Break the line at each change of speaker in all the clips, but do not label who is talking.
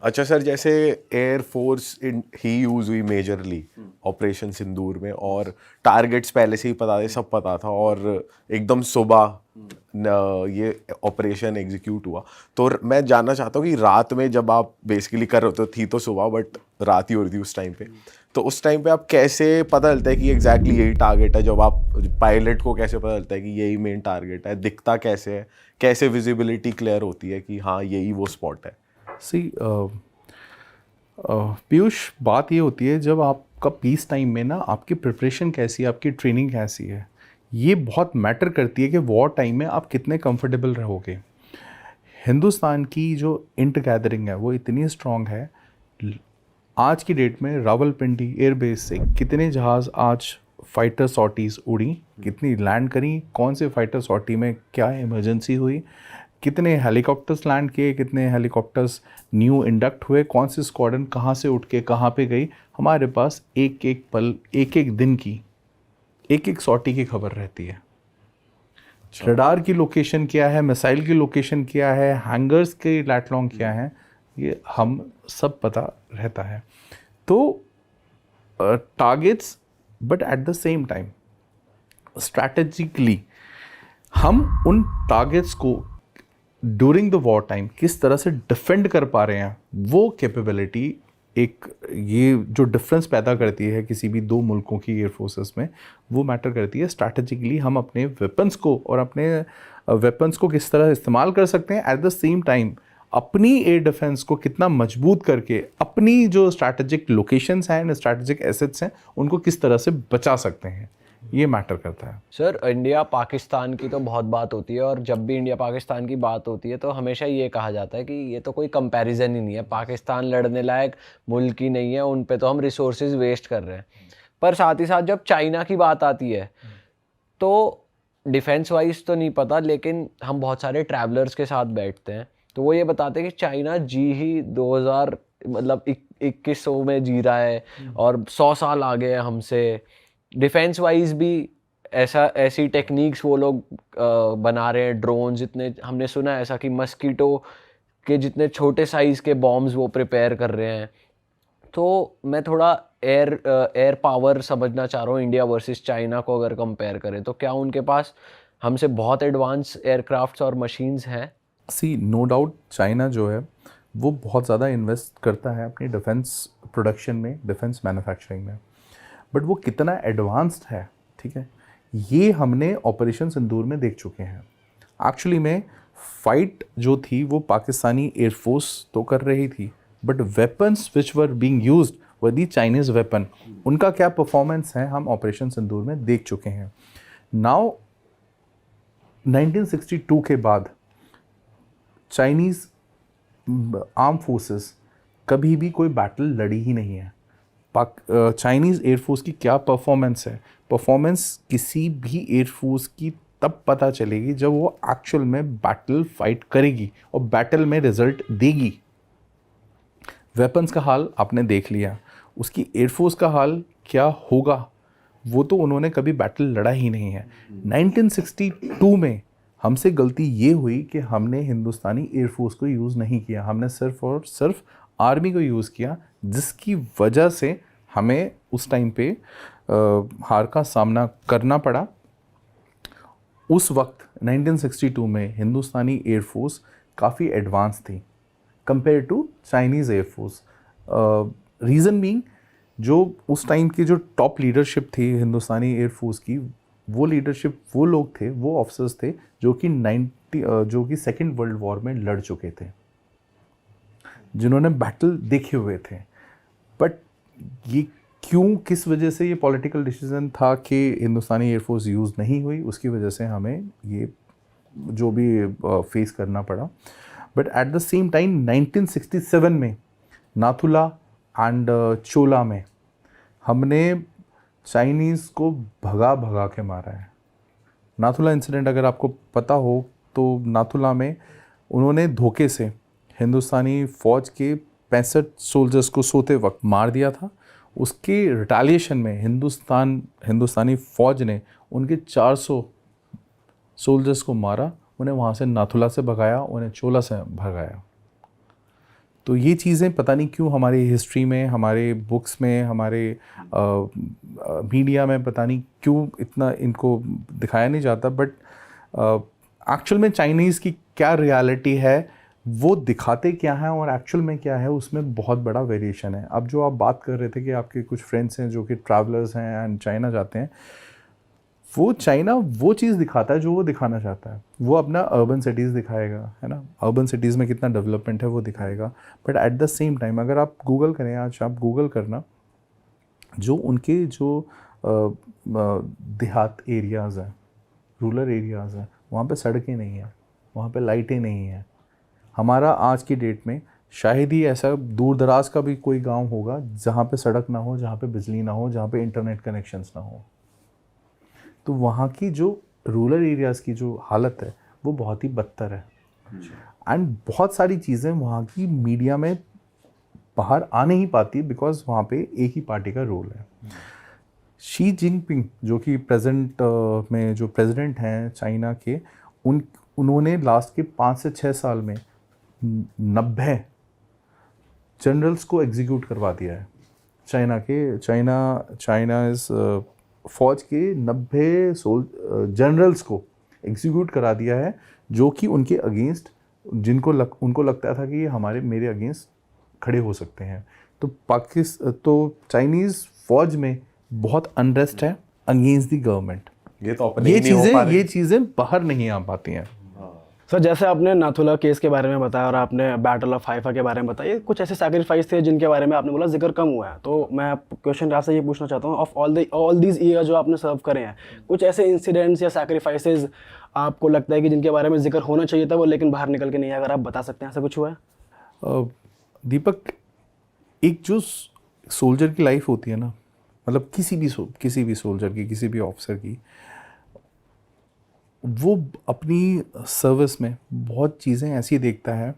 अच्छा सर, जैसे एयरफोर्स ही यूज हुई मेजरली ऑपरेशन सिंदूर में, और टारगेट्स पहले से ही पता थे, सब पता था, और एकदम सुबह ये ऑपरेशन एग्जीक्यूट हुआ। तो मैं जानना चाहता हूँ कि रात में जब आप बेसिकली कर रहे हो, तो थी तो सुबह बट रात ही हो रही थी उस टाइम पे, तो उस टाइम पे आप कैसे पता चलता है कि एग्जैक्टली यही टारगेट है? जब आप पायलट को कैसे पता चलता है कि यही मेन टारगेट है? दिखता कैसे है? कैसे विजिबिलिटी क्लियर होती है कि हाँ यही वो स्पॉट है?
सी पीयूष, बात ये होती है जब आपका पीस टाइम में ना आपकी प्रिपरेशन कैसी है, आपकी ट्रेनिंग कैसी है, ये बहुत मैटर करती है कि वॉर टाइम में आप कितने कंफर्टेबल रहोगे। हिंदुस्तान की जो इंटर गैदरिंग है वो इतनी स्ट्रांग है। आज की डेट में रावलपिंडी एयरबेस से कितने जहाज़ आज फाइटर सॉर्टीज़ उड़ी, कितनी लैंड करी, कौन से फाइटर सॉर्टी में क्या इमरजेंसी हुई, कितने हेलीकॉप्टर्स लैंड किए, कितने हेलीकॉप्टर्स न्यू इंडक्ट हुए, कौन सी स्क्वाड्रन कहाँ से उठ के कहाँ पे गई, हमारे पास एक एक पल, एक एक दिन की, एक एक सॉर्टी की खबर रहती है। रडार की लोकेशन क्या है, मिसाइल की लोकेशन क्या है, हैंगर्स के लैटलॉन्ग क्या है, ये हम सब पता रहता है। तो targets, but at the same time strategically हम उन टारगेट्स को ड्यूरिंग द वॉर टाइम किस तरह से डिफेंड कर पा रहे हैं, वो कैपेबिलिटी एक, ये जो डिफरेंस पैदा करती है किसी भी दो मुल्कों की एयर फोर्सेस में, वो मैटर करती है। स्ट्रैटेजिकली हम अपने वेपन्स को और अपने वेपन्स को किस तरह इस्तेमाल कर सकते हैं, एट द सेम टाइम अपनी एयर डिफेंस को कितना मजबूत करके अपनी जो स्ट्रैटेजिक लोकेशंस हैं, स्ट्रैटेजिक एसेट्स हैं, उनको किस तरह से बचा सकते हैं, ये मैटर करता है।
सर, इंडिया पाकिस्तान की तो बहुत बात होती है, और जब भी इंडिया पाकिस्तान की बात होती है तो हमेशा ये कहा जाता है कि ये तो कोई कंपैरिजन ही नहीं है, पाकिस्तान लड़ने लायक मुल्क ही नहीं है, उन पे तो हम रिसोर्सेज वेस्ट कर रहे हैं। पर साथ ही साथ जब चाइना की बात आती है तो डिफेंस वाइज तो नहीं पता, लेकिन हम बहुत सारे ट्रैवलर्स के साथ बैठते हैं तो वो ये बताते हैं कि चाइना जी ही 2000 मतलब 2100 में जी रहा है और 100 साल आगे है हमसे। डिफेंस वाइज भी ऐसी टेक्निक्स वो लोग बना रहे हैं, ड्रोन्स इतने, हमने सुना है ऐसा कि मस्कीटो के जितने छोटे साइज़ के बॉम्ब्स वो प्रिपेयर कर रहे हैं। तो मैं थोड़ा एयर पावर समझना चाह रहा हूँ, इंडिया वर्सेस चाइना को अगर कंपेयर करें तो क्या उनके पास हमसे बहुत एडवांस एयरक्राफ्ट्स और मशीन्स हैं?
सी नो डाउट चाइना जो है वो बहुत ज़्यादा इन्वेस्ट करता है अपनी डिफेंस प्रोडक्शन में, डिफेंस मैन्युफैक्चरिंग में, बट वो कितना एडवांस्ड है, ठीक है, ये हमने ऑपरेशन सिंदूर में देख चुके हैं। एक्चुअली में फाइट जो थी वो पाकिस्तानी एयरफोर्स तो कर रही थी, but weapons which were being used were the Chinese weapon. उनका क्या परफॉर्मेंस है हम ऑपरेशन सिंदूर में देख चुके हैं। नाउ 1962 के बाद चाइनीज़ आर्म फोर्सेस कभी भी कोई बैटल लड़ी ही नहीं है। चाइनीज़ एयरफोर्स की क्या परफॉर्मेंस है, परफॉर्मेंस किसी भी एयरफोर्स की तब पता चलेगी जब वो एक्चुअल में बैटल फाइट करेगी और बैटल में रिजल्ट देगी। वेपन्स का हाल आपने देख लिया, उसकी एयरफोर्स का हाल क्या होगा, वो तो उन्होंने कभी बैटल लड़ा ही नहीं है। 1962 में हमसे गलती ये हुई कि हमने हिंदुस्तानी एयरफोर्स को यूज़ नहीं किया, हमने सिर्फ और सिर्फ आर्मी को यूज़ किया, जिसकी वजह से हमें उस टाइम पे हार का सामना करना पड़ा। उस वक्त 1962 में हिंदुस्तानी एयरफोर्स काफ़ी एडवांस थी compare to Chinese air force. Reason being, जो उस टाइम की जो टॉप लीडरशिप थी हिंदुस्तानी एयरफोर्स की, वो लीडरशिप, वो लोग थे, वो ऑफिसर्स थे जो कि सेकेंड वर्ल्ड वॉर में लड़ चुके थे, जिन्होंने बैटल देखे हुए थे। बट ये क्यों, किस वजह से ये पॉलिटिकल डिसीजन था कि हिंदुस्तानी एयरफोर्स यूज़ नहीं हुई, उसकी वजह से हमें ये जो भी फेस करना पड़ा। But at the same time 1967 में नाथुला एंड चोला में हमने चाइनीज़ को भगा भगा के मारा है। नाथुला इंसिडेंट अगर आपको पता हो तो नाथुला में उन्होंने धोखे से हिंदुस्तानी फ़ौज के 65 सोल्जर्स को सोते वक्त मार दिया था। उसके रिटालिएशन में हिंदुस्तानी फ़ौज ने उनके 400 सोल्जर्स को मारा, उन्हें वहाँ से नाथुला से भगाया, उन्हें चोला से भगाया। तो ये चीज़ें पता नहीं क्यों हमारी हिस्ट्री में, हमारे बुक्स में, हमारे मीडिया में पता नहीं क्यों इतना इनको दिखाया नहीं जाता, बट एक्चुअल में चाइनीज़ की क्या रियलिटी है, वो दिखाते क्या है और एक्चुअल में क्या है, उसमें बहुत बड़ा वेरिएशन है। अब जो आप बात कर रहे थे कि आपके कुछ फ्रेंड्स हैं जो कि ट्रैवलर्स हैं एंड चाइना जाते हैं, वो चाइना वो चीज़ दिखाता है जो वो दिखाना चाहता है। वो अपना अर्बन सिटीज़ दिखाएगा, है ना, अर्बन सिटीज़ में कितना डेवलपमेंट है वो दिखाएगा, but at the same time अगर आप गूगल करें, आज आप गूगल करना, जो उनके जो देहात एरियाज़ हैं, रूरल एरियाज़ हैं, वहाँ पे सड़कें नहीं हैं, वहाँ पे लाइटें नहीं हैं। हमारा आज की डेट में शायद ही ऐसा दूर दराज का भी कोई गांव होगा जहाँ पे सड़क ना हो, जहाँ पे बिजली ना हो, जहाँ पे इंटरनेट कनेक्शंस ना हो। तो वहाँ की जो रूरल एरियाज़ की जो हालत है वो बहुत ही बदतर है, एंड बहुत सारी चीज़ें वहाँ की मीडिया में बाहर आ नहीं पाती बिकॉज वहाँ पे एक ही पार्टी का रोल है। शी जिनपिंग जो कि प्रेजेंट में जो प्रेसिडेंट हैं चाइना के, उन्होंने लास्ट के 5 से 6 साल में 90 जनरल्स को एग्जीक्यूट करवा दिया है। चाइना इस फौज के 90 जनरल्स को एग्जीक्यूट करा दिया है, जो कि उनके अगेंस्ट उनको लगता था कि ये मेरे अगेंस्ट खड़े हो सकते हैं। तो चाइनीज़ फौज में बहुत अनरेस्ट है अगेंस्ट द गवर्नमेंट। ये चीज़ें बाहर नहीं आ पाती हैं।
सर जैसे आपने नाथुला केस के बारे में बताया और आपने बैटल ऑफ हाइफा के बारे में बताया, कुछ ऐसे सैक्रिफाइस थे जिनके बारे में आपने बोला जिक्र कम हुआ है, तो मैं क्वेश्चन आपसे ये पूछना चाहता हूँ, ऑफ ऑल दीज ईयर जो आपने सर्व करे हैं, कुछ ऐसे इंसिडेंट्स या सैक्रिफाइसेस आपको लगता है कि जिनके बारे में जिक्र होना चाहिए था वो लेकिन बाहर निकल के नहीं है, अगर आप बता सकते हैं ऐसा कुछ हुआ है?
दीपक, एक जो सोल्जर की लाइफ होती है ना, मतलब किसी भी सोल्जर की, किसी भी ऑफिसर की, वो अपनी सर्विस में बहुत चीज़ें ऐसी देखता है।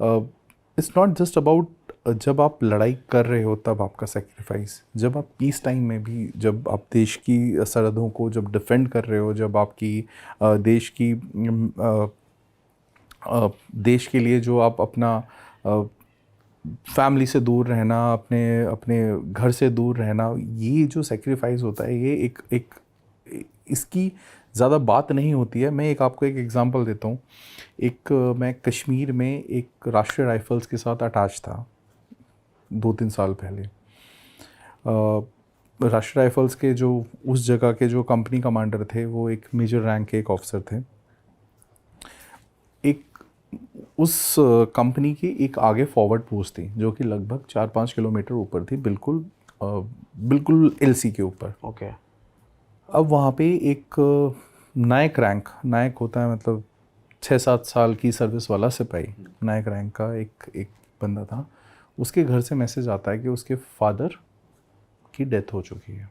इट्स नॉट जस्ट अबाउट जब आप लड़ाई कर रहे हो तब आपका सेक्रीफाइस, जब आप पीस टाइम में भी, जब आप देश की सरहदों को जब डिफेंड कर रहे हो, जब आपकी देश के लिए जो आप अपना फैमिली से दूर रहना, अपने घर से दूर रहना, ये जो सेक्रीफाइस होता है, ये एक इसकी ज़्यादा बात नहीं होती है। मैं आपको एक एग्ज़ाम्पल देता हूँ। मैं कश्मीर में एक राष्ट्रीय राइफ़ल्स के साथ अटैच था 2-3 साल पहले। राष्ट्रीय राइफ़ल्स के जो उस जगह के जो कंपनी कमांडर थे, वो एक मेजर रैंक के एक ऑफिसर थे। उस कंपनी की एक आगे फॉरवर्ड पोस्ट थी जो कि लगभग 4-5 किलोमीटर ऊपर थी, बिल्कुल एलसी के ऊपर।
ओके।
अब वहाँ पे एक नायक होता है, मतलब 6-7 साल की सर्विस वाला सिपाही, नायक रैंक का एक बंदा था। उसके घर से मैसेज आता है कि उसके फादर की डेथ हो चुकी है।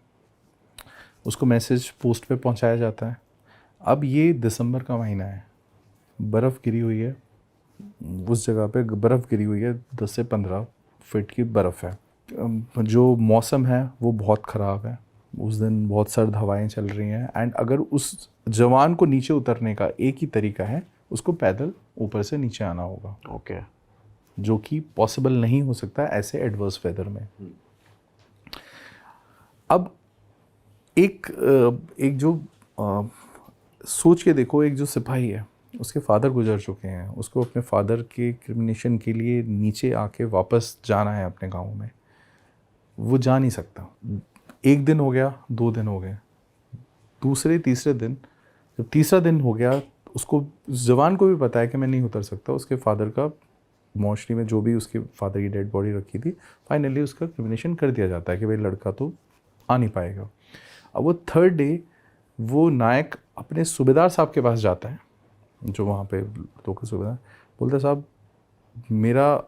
उसको मैसेज पोस्ट पे पहुँचाया जाता है। अब ये दिसंबर का महीना है, बर्फ़ गिरी हुई है, उस जगह पे बर्फ़ गिरी हुई है, 10 से 15 फीट की बर्फ़ है। जो मौसम है वो बहुत ख़राब है, उस दिन बहुत सर्द हवाएं चल रही हैं, एंड अगर उस जवान को नीचे उतरने का एक ही तरीका है, उसको पैदल ऊपर से नीचे आना होगा।
ओके।
जो कि पॉसिबल नहीं हो सकता ऐसे एडवर्स वेदर में। अब एक जो सोच के देखो, एक जो सिपाही है, उसके फादर गुजर चुके हैं, उसको अपने फादर के क्रिमिनेशन के लिए नीचे आके वापस जाना है अपने गांव में, वो जा नहीं सकता। 1 दिन हो गया, 2 दिन हो गए, दूसरे तीसरे दिन, जब तीसरा दिन हो गया, उसको, जवान को भी पता है कि मैं नहीं उतर सकता। उसके फादर का मोर्चरी में जो भी उसके फादर की डेड बॉडी रखी थी, फाइनली उसका क्रिमिनेशन कर दिया जाता है कि भाई लड़का तो आ नहीं पाएगा। अब वो 3rd डे वो नायक अपने सूबेदार साहब के पास जाता है, जो वहाँ पे लोकल सूबेदार, बोलते साहब मेरा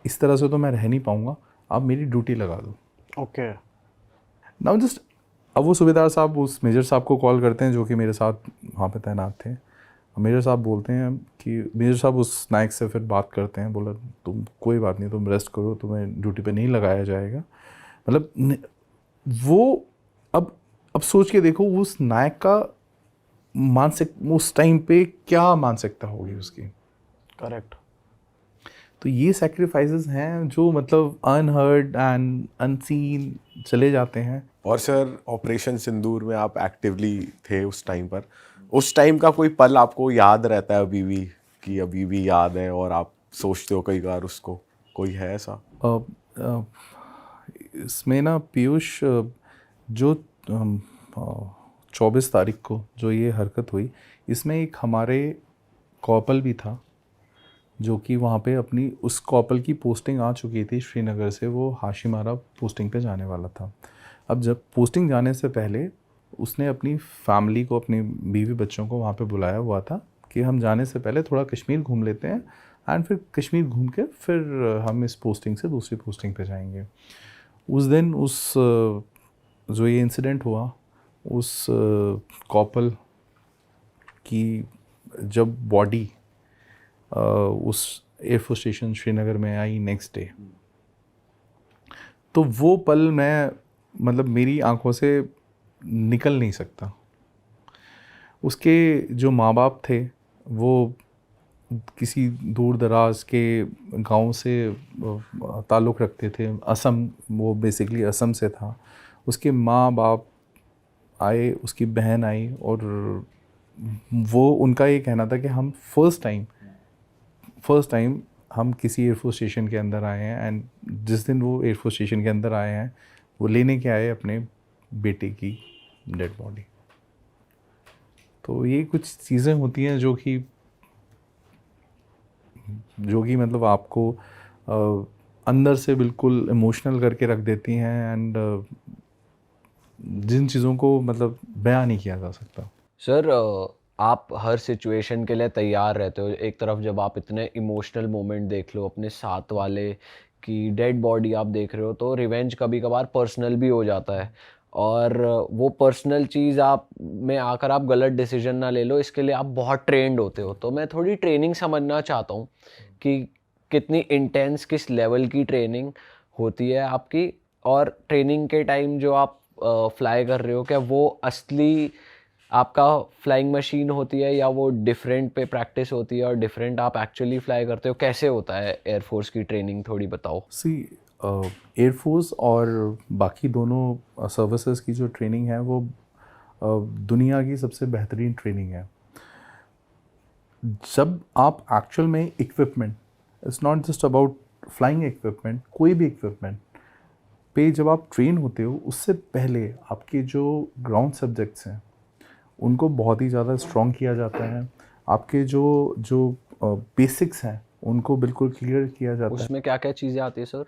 इस तरह से तो मैं रह नहीं पाऊँगा, आप मेरी ड्यूटी लगा दो।
ओके।
नाउ जस्ट, अब वो सूबेदार साहब उस मेजर साहब को कॉल करते हैं जो कि मेरे साथ वहाँ पे तैनात थे। मेजर साहब बोलते हैं कि, मेजर साहब उस नायक से फिर बात करते हैं, बोला तुम कोई बात नहीं, तुम रेस्ट करो, तुम्हें ड्यूटी पे नहीं लगाया जाएगा। मतलब वो अब सोच के देखो उस नायक का उस टाइम पे क्या मानसिकता होगी उसकी।
करेक्ट।
तो ये सेक्रीफाइसेस हैं जो मतलब अनहर्ड एंड अनसीन चले जाते हैं।
और सर ऑपरेशन सिंदूर में आप एक्टिवली थे उस टाइम पर, उस टाइम का कोई पल आपको याद रहता है अभी भी, कि अभी भी याद है और आप सोचते हो कई बार उसको, कोई है ऐसा?
इसमें ना पीयूष, जो 24 तारीख को जो ये हरकत हुई, इसमें एक हमारे कॉपल भी था जो कि वहाँ पे अपनी उस कॉपल की पोस्टिंग आ चुकी थी श्रीनगर से, वो हाशिमारा पोस्टिंग पे जाने वाला था। अब जब पोस्टिंग जाने से पहले उसने अपनी फैमिली को, अपनी बीवी बच्चों को वहाँ पे बुलाया हुआ था कि हम जाने से पहले थोड़ा कश्मीर घूम लेते हैं एंड फिर कश्मीर घूम के फिर हम इस पोस्टिंग से दूसरी पोस्टिंग पे जाएंगे। उस दिन जो ये इंसिडेंट हुआ, उस कॉपल की जब बॉडी उस एयरफोर्स स्टेशन श्रीनगर में आई नेक्स्ट डे, तो वो पल मैं मतलब मेरी आंखों से निकल नहीं सकता। उसके जो माँ बाप थे वो किसी दूर दराज के गांव से ताल्लुक़ रखते थे, असम, वो बेसिकली असम से था। उसके माँ बाप आए, उसकी बहन आई, और वो उनका ये कहना था कि हम फर्स्ट टाइम हम किसी एयरफोर्स स्टेशन के अंदर आए हैं, एंड जिस दिन वो एयरफोर्स स्टेशन के अंदर आए हैं वो लेने के आए अपने बेटे की डेड बॉडी। तो ये कुछ चीज़ें होती हैं जो कि मतलब आपको अंदर से बिल्कुल इमोशनल करके रख देती हैं, एंड जिन चीज़ों को मतलब बयां नहीं किया जा सकता।
सर आप हर सिचुएशन के लिए तैयार रहते हो। एक तरफ जब आप इतने इमोशनल मोमेंट देख लो, अपने साथ वाले की डेड बॉडी आप देख रहे हो, तो रिवेंज कभी कभार पर्सनल भी हो जाता है, और वो पर्सनल चीज़ आप में आकर आप गलत डिसीजन ना ले लो, इसके लिए आप बहुत ट्रेंड होते हो। तो मैं थोड़ी ट्रेनिंग समझना चाहता हूँ कि कितनी इंटेंस, किस लेवल की ट्रेनिंग होती है आपकी, और ट्रेनिंग के टाइम जो आप फ्लाई कर रहे हो, क्या वो असली आपका फ्लाइंग मशीन होती है या वो डिफरेंट पे प्रैक्टिस होती है और डिफरेंट आप एक्चुअली फ्लाई करते हो? कैसे होता है एयरफोर्स की ट्रेनिंग, थोड़ी बताओ।
एयरफोर्स और बाकी दोनों सर्विसेज की जो ट्रेनिंग है वो दुनिया की सबसे बेहतरीन ट्रेनिंग है। जब आप एक्चुअल में equipment, it's not just about flying equipment, कोई भी इक्विपमेंट पे जब आप ट्रेन होते हो, उससे पहले आपके जो ग्राउंड सब्जेक्ट्स हैं उनको बहुत ही ज़्यादा स्ट्रॉन्ग किया जाता है। आपके जो बेसिक्स हैं उनको बिल्कुल क्लियर किया जाता है।
उसमें क्या क्या चीज़ें आती है सर?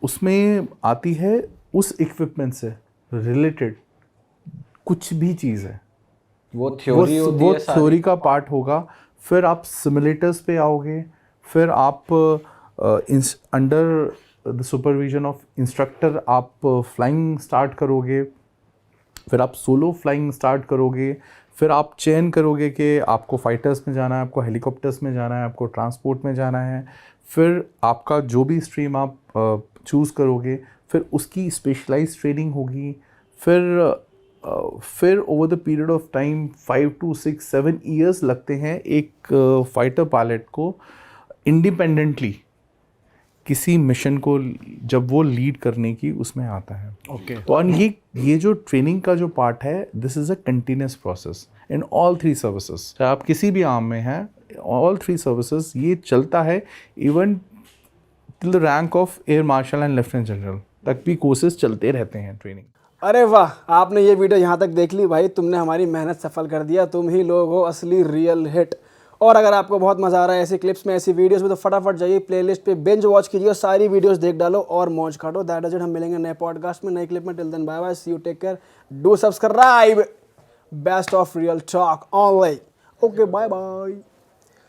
उसमें आती है उस इक्विपमेंट से रिलेटेड कुछ भी चीज़ है,
वो थ्योरी होती
वो
है सारी?
थ्योरी का पार्ट होगा। फिर आप सिमुलेटर्स पे आओगे, फिर आप under the supervision of instructor आप फ्लाइंग स्टार्ट करोगे, फिर आप सोलो फ्लाइंग स्टार्ट करोगे, फिर आप चयन करोगे कि आपको फाइटर्स में जाना है, आपको हेलीकॉप्टर्स में जाना है, आपको ट्रांसपोर्ट में जाना है। फिर आपका जो भी स्ट्रीम आप चूज़ करोगे, फिर उसकी स्पेशलाइज्ड ट्रेनिंग होगी। फिर over the period of time 5 to 6 7 years लगते हैं एक फाइटर पायलट को इंडिपेंडेंटली किसी मिशन को जब वो लीड करने की उसमें आता है।
ओके।
तो और ये जो ट्रेनिंग का जो पार्ट है, this is a continuous process in all 3 services. चाहे आप किसी भी आर्म में हैं, ऑल 3 सर्विसेज ये चलता है, even till the rank of air marshal and lieutenant general तक भी कोर्सेज चलते रहते हैं ट्रेनिंग।
अरे वाह, आपने ये वीडियो यहाँ तक देख ली भाई, तुमने हमारी मेहनत सफल कर दिया। तुम ही लोग हो असली रियल हिट। और अगर आपको बहुत मज़ा आ रहा है ऐसी क्लिप्स में, ऐसी वीडियोस में, तो फटाफट जाइए प्लेलिस्ट पे, बिंज वॉच कीजिए और सारी वीडियोस देख डालो और मौज काटो। That is it. हम मिलेंगे नए पॉडकास्ट में, नई क्लिप में। Till then bye bye, see you, take care, do subscribe. Best of Real Talk online. Okay, bye bye.